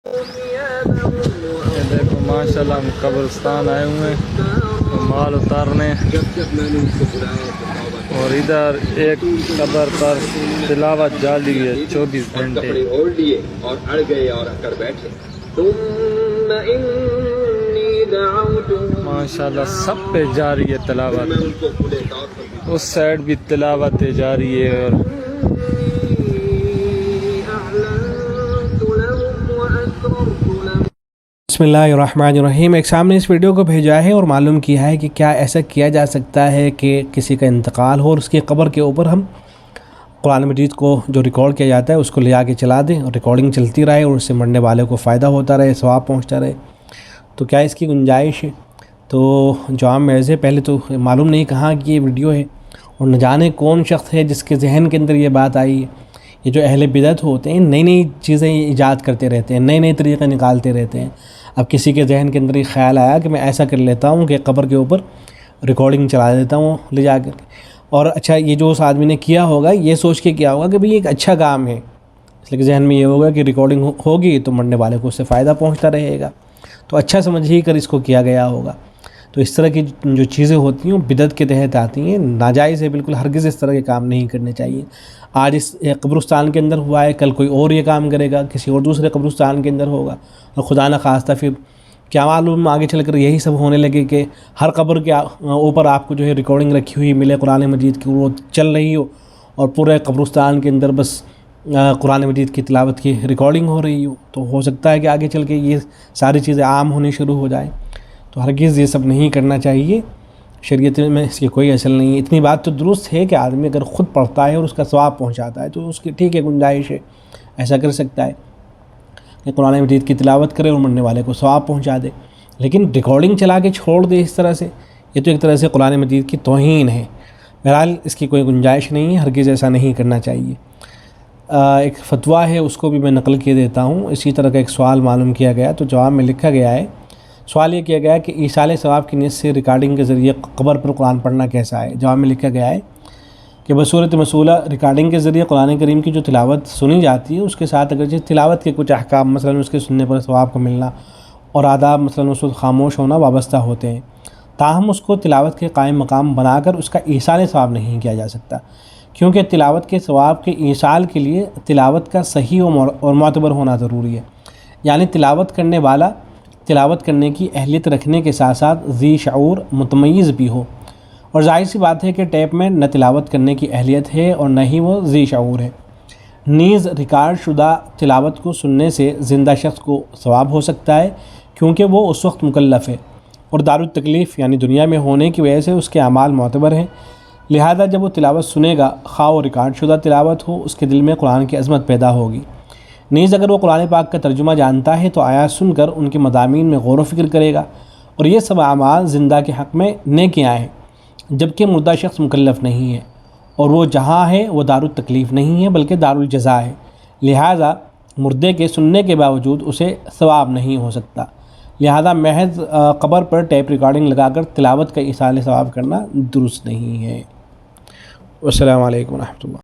یہ دیکھو ماشاءاللہ ہم قبرستان آئے ہوئے ہیں مال اتارنے، اور ادھر ایک قبر پر تلاوت جاری ہے 24 گھنٹے۔ ماشاءاللہ سب پہ جاری ہے تلاوت، اس سائڈ بھی تلاوت جاری ہے۔ اور بسم اللہ الرحمن الرحیم۔ ایک سامنے اس ویڈیو کو بھیجا ہے اور معلوم کیا ہے کہ کیا ایسا کیا جا سکتا ہے کہ کسی کا انتقال ہو اور اس کی قبر کے اوپر ہم قرآن مجید کو جو ریکارڈ کیا جاتا ہے اس کو لے آ کے چلا دیں اور ریکارڈنگ چلتی رہے اور اس سے مرنے والے کو فائدہ ہوتا رہے، ثواب پہنچتا رہے۔ تو کیا اس کی گنجائش ہے؟ تو جواب میں سے پہلے تو معلوم نہیں کہاں کی یہ ویڈیو ہے، اور نہ جانے کون شخص ہے جس کے ذہن کے اندر یہ بات آئی ہے۔ یہ جو اہل بدعت ہوتے ہیں نئی نئی چیزیں ایجاد کرتے رہتے ہیں، نئے نئے طریقے نکالتے رہتے ہیں۔ اب کسی کے ذہن کے اندر یہ خیال آیا کہ میں ایسا کر لیتا ہوں کہ قبر کے اوپر ریکارڈنگ چلا دیتا ہوں لے جا کر، اور اچھا یہ جو اس آدمی نے کیا ہوگا یہ سوچ کے کیا ہوگا کہ بھئی یہ ایک اچھا کام ہے، اس لیے ذہن میں یہ ہوگا کہ ریکارڈنگ ہوگی تو مرنے والے کو اس سے فائدہ پہنچتا رہے گا، تو اچھا سمجھ ہی کر اس کو کیا گیا ہوگا۔ تو اس طرح کی جو چیزیں ہوتی ہیں بدعت کے تحت آتی ہیں، ناجائز ہے بالکل، ہرگز اس طرح کے کام نہیں کرنے چاہیے۔ آج اس قبرستان کے اندر ہوا ہے، کل کوئی اور یہ کام کرے گا، کسی اور دوسرے قبرستان کے اندر ہوگا، اور خدا نہ خواستہ پھر کیا معلوم آگے چل کر یہی سب ہونے لگے کہ ہر قبر کے اوپر آپ کو جو ہے ریکارڈنگ رکھی ہوئی ملے قرآن مجید کی، وہ چل رہی ہو اور پورے قبرستان کے اندر بس قرآن مجید کی تلاوت کی ریکارڈنگ ہو رہی ہو، تو ہو سکتا ہے کہ آگے چل کے یہ ساری چیزیں عام ہونی شروع ہو جائیں۔ تو ہرگز یہ سب نہیں کرنا چاہیے، شریعت میں اس کی کوئی اصل نہیں ہے۔ اتنی بات تو درست ہے کہ آدمی اگر خود پڑھتا ہے اور اس کا ثواب پہنچاتا ہے تو اس کی ٹھیک ہے، گنجائش ہے، ایسا کر سکتا ہے کہ قرآن مجید کی تلاوت کرے اور مرنے والے کو ثواب پہنچا دے، لیکن ریکارڈنگ چلا کے چھوڑ دے اس طرح سے، یہ تو ایک طرح سے قرآن مجید کی توہین ہے۔ بہرحال اس کی کوئی گنجائش نہیں ہے، ہرگز ایسا نہیں کرنا چاہیے۔ ایک فتویٰ ہے اس کو بھی میں نقل کیے دیتا ہوں۔ اسی طرح کا ایک سوال معلوم کیا گیا، تو جواب میں لکھا گیا ہے، سوال یہ کیا گیا کہ ایصال ثواب کی نیت سے ریکارڈنگ کے ذریعے قبر پر قرآن پڑھنا کیسا ہے؟ جواب میں لکھا گیا ہے کہ بصورت مسئولہ ریکارڈنگ کے ذریعے قرآن کریم کی جو تلاوت سنی جاتی ہے اس کے ساتھ اگرچہ تلاوت کے کچھ احکام، مثلا اس کے سننے پر ثواب کو ملنا اور آداب، مثلا اس وقت خاموش ہونا وابستہ ہوتے ہیں، تاہم اس کو تلاوت کے قائم مقام بنا کر اس کا ایصال ثواب نہیں کیا جا سکتا، کیونکہ تلاوت کے ثواب کے ایصال کے لیے تلاوت کا صحیح اور معتبر ہونا ضروری ہے، یعنی تلاوت کرنے والا تلاوت کرنے کی اہلیت رکھنے کے ساتھ ساتھ ذی شعور متمیز بھی ہو، اور ظاہر سی بات ہے کہ ٹیپ میں نہ تلاوت کرنے کی اہلیت ہے اور نہ ہی وہ ذی شعور ہے۔ نیز ریکارڈ شدہ تلاوت کو سننے سے زندہ شخص کو ثواب ہو سکتا ہے، کیونکہ وہ اس وقت مکلف ہے اور دارالتکلیف یعنی دنیا میں ہونے کی وجہ سے اس کے اعمال معتبر ہیں، لہذا جب وہ تلاوت سنے گا، خواہ وہ ریکارڈ شدہ تلاوت ہو، اس کے دل میں قرآن کی عظمت پیدا ہوگی۔ نیز اگر وہ قرآن پاک کا ترجمہ جانتا ہے تو آیات سن کر ان کے مضامین میں غور و فکر کرے گا، اور یہ سب اعمال زندہ کے حق میں نیکیاں ہیں، جبکہ مردہ شخص مکلف نہیں ہے، اور وہ جہاں ہے وہ دارالتکلیف نہیں ہے بلکہ دارالجزا ہے، لہذا مردے کے سننے کے باوجود اسے ثواب نہیں ہو سکتا، لہذا محض قبر پر ٹیپ ریکارڈنگ لگا کر تلاوت کا ایصال ثواب کرنا درست نہیں ہے۔ السلام علیکم ورحمۃ اللہ۔